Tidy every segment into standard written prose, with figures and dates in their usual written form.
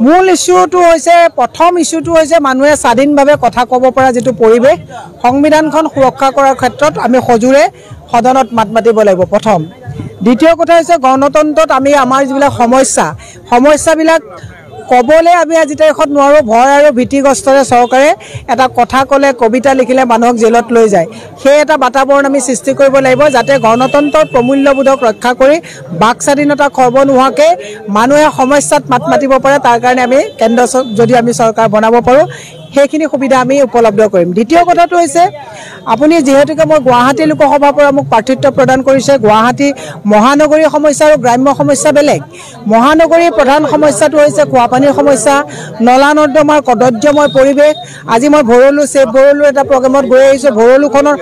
মূল ইস্যুটো হৈছে প্ৰথম ইস্যুটো হৈছে মানুহে স্বাধীনভাৱে কথা ক'ব পৰা যেটো পৰিৱেশ সংবিধানখন সুৰক্ষা কৰাৰ ক্ষেত্ৰত আমি সজুৰে সদনত মাত মাতিব লাগিব প্ৰথম। দ্বিতীয় কথা হৈছে গণতন্ত্ৰত আমি আমাৰ যিবিলাক সমস্যাবিলাক ক'বলৈ আমি আজি তাৰিখত নোৱাৰোঁ। ভয় আৰু ভীতিগ্ৰস্তৰে চৰকাৰে এটা কথা ক'লে কবিতা লিখিলে মানুহক জেলত লৈ যায়। সেই এটা বাতাবৰণ আমি সৃষ্টি কৰিব লাগিব যাতে গণতন্ত্ৰৰ প্ৰমূল্যবোধক ৰক্ষা কৰি বাক স্বাধীনতা খৰ্ব নোহোৱাকৈ মানুহে সমস্যাত মাত মাতিব পাৰে। তাৰ কাৰণে আমি কেন্দ্ৰ যদি আমি চৰকাৰ বনাব পাৰোঁ সেইখিনি সুবিধা আমি উপলব্ধ কৰিম। দ্বিতীয় কথাটো হৈছে আপুনি যেহেতুকে মই গুৱাহাটী লোকসভাৰ পৰা মোক প্ৰাৰ্থিত্ব প্ৰদান কৰিছে। গুৱাহাটী মহানগৰীৰ সমস্যা আৰু গ্ৰাম্য সমস্যা বেলেগ। মহানগৰীৰ প্ৰধান সমস্যাটো হৈছে খোৱাপানীৰ সমস্যা, নলা নৰ্দমাৰ কদৰ্যময় পৰিৱেশ। আজি মই ভৰলু ছেভ ভৰলু এটা প্ৰগ্ৰেমত গৈ আহিছোঁ। ভৰলুখনৰ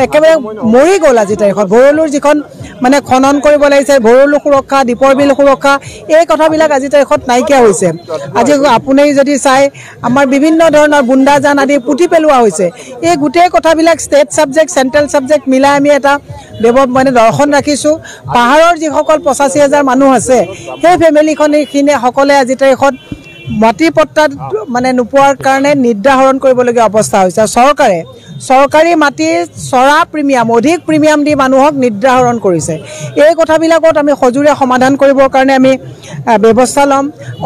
একেবাৰে মৰি গ'ল আজি তাৰিখত। ভৰলুৰ যিখন মানে খনন কৰিব লাগিছে, ভৰলু সুৰক্ষা, দীপৰ বিল সুৰক্ষা, এই কথাবিলাক আজি তাৰিখত নাইকিয়া হৈছে। আজি আপুনি যদি চাই আমাৰ বিভিন্ন ধৰণৰ বুন্দাজান আদি পুতি পেলোৱা হৈছে। এই গোটেই কথাবিলাক ষ্টেট ছাবজেক্ট চেণ্ট্ৰেল ছাবজেক্ট মিলাই আমি এটা মানে দৰ্শন ৰাখিছোঁ। পাহাৰৰ যিসকল 85,000 মানুহ আছে সেই ফেমিলিখিনিয়ে সকলে আজি তাৰিখত মাটি পট্টাত মানে নোপোৱাৰ কাৰণে নিৰ্ধাৰণ কৰিবলগীয়া অৱস্থা হৈছে। চৰকাৰী মাটি চৰা প্ৰিমিয়াম অধিক প্ৰিমিয়াম দি মানুহক নিৰ্ধাৰণ কৰিছে। এই কথাবিলাকত আমি সজুৰে সমাধান কৰিবৰ কাৰণে আমি ব্যৱস্থা ল'ম।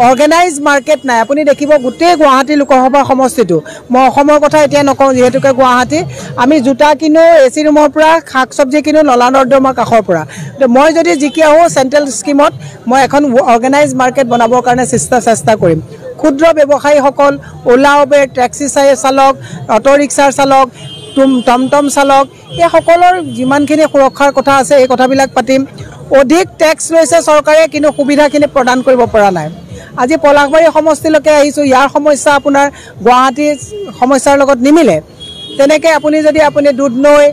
অৰ্গেনাইজ মাৰ্কেট নাই। আপুনি দেখিব গোটেই গুৱাহাটী লোকসভা সমষ্টিটো, মই অসমৰ কথা এতিয়া নকওঁ যিহেতুকে গুৱাহাটী, আমি জোতা কিনো AC ৰুমৰ পৰা, শাক চব্জি কিনো নলা নৰ্দমাৰ কাষৰ পৰা। মই যদি জিকি আহোঁ চেণ্ট্ৰেল স্কিমত মই এখন অৰ্গেনাইজ মাৰ্কেট বনাবৰ কাৰণে চেষ্টা কৰিম। ক্ষুদ্ৰ ব্যৱসায়ীসকল, ওলা উবেৰ, টেক্সি চালক, অটো ৰিক্সাৰ চালক, টমটম চালক, এই সকলৰ যিমানখিনি সুৰক্ষাৰ কথা আছে এই কথাবিলাক পাতিম। অধিক টেক্স লৈছে চৰকাৰে কিন্তু সুবিধাখিনি প্ৰদান কৰিব পৰা নাই। আজি পলাশবাৰী সমষ্টিলৈকে আহিছোঁ, ইয়াৰ সমস্যা আপোনাৰ গুৱাহাটীৰ সমস্যাৰ লগত নিমিলে। তেনেকৈ আপুনি যদি দুধনৈ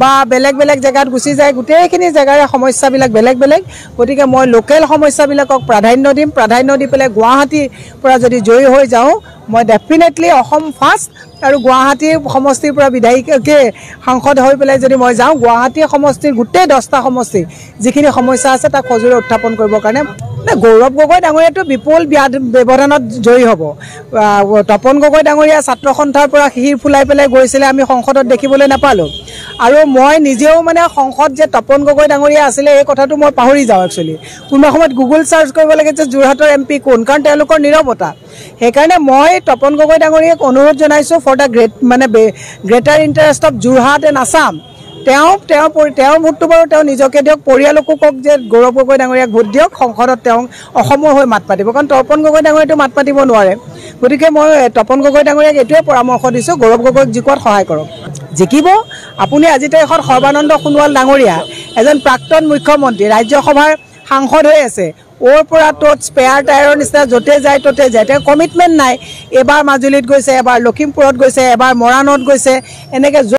বা বেলেগ জেগাত গুচি যায়, গোটেইখিনি জেগাৰে সমস্যাবিলাক বেলেগ। গতিকে মই লোকেল সমস্যাবিলাকক প্ৰাধান্য দিম। প্ৰাধান্য দি পেলাই গুৱাহাটীৰ পৰা যদি জয়ী হৈ যাওঁ মই ডেফিনেটলি অসম ফাৰ্ষ্ট আৰু গুৱাহাটী সমষ্টিৰ পৰা বিধায়িকাকে সাংসদ হৈ পেলাই যদি মই যাওঁ গুৱাহাটী সমষ্টিৰ গোটেই 10টা সমষ্টি যিখিনি সমস্যা আছে তাক সজুৰে উত্থাপন কৰিবৰ কাৰণে গৌৰৱ গগৈ ডাঙৰীয়াটো বিপুল ব্যৱধানত জয়ী হ'ব। তপন গগৈ ডাঙৰীয়া ছাত্ৰ সন্থাৰ পৰা শিৰ ফুলাই পেলাই গৈছিলে, আমি সংসদত দেখিবলৈ নাপালোঁ। আৰু মই নিজেও মানে সংসদ যে তপন গগৈ ডাঙৰীয়া আছিলে এই কথাটো মই পাহৰি যাওঁ। একচুৱেলি কোনোবা সময়ত গুগল চাৰ্চ কৰিব লাগে যে যোৰহাটৰ MP কোন, কাৰণ তেওঁলোকৰ নীৰৱতা। সেইকাৰণে মই তপন গগৈ ডাঙৰীয়াক অনুৰোধ জনাইছোঁ for the greater interest of Jorhat and Assam. তেওঁৰ ভোটটো বাৰু তেওঁ নিজকে দিয়ক, পৰিয়ালকো কওক যে গৌৰৱ গগৈ ডাঙৰীয়াক ভোট দিয়ক, সংসদত তেওঁ অসমৰ হৈ মাত পাতিব, কাৰণ তপন গগৈ ডাঙৰীয়াটো মাত পাতিব নোৱাৰে। গতিকে মই তপন গগৈ ডাঙৰীয়াক এইটোৱে পৰামৰ্শ দিছোঁ, গৌৰৱ গগৈক জিকোৱাত সহায় কৰক। জিকিব আপুনি। আজি তাৰিখত সৰ্বানন্দ সোণোৱাল ডাঙৰীয়া এজন প্ৰাক্তন মুখ্যমন্ত্ৰী, ৰাজ্যসভাৰ সাংসদ হৈ আছে। ওৰ পৰা ত'ত স্পেয়াৰ টায়াৰৰ নিচিনা য'তে যায় ত'তে যায়। তেওঁ কমিটমেণ্ট নাই। এবাৰ মাজুলীত গৈছে, এবাৰ লখিমপুৰত গৈছে, এবাৰ মৰাণত গৈছে, এনেকৈ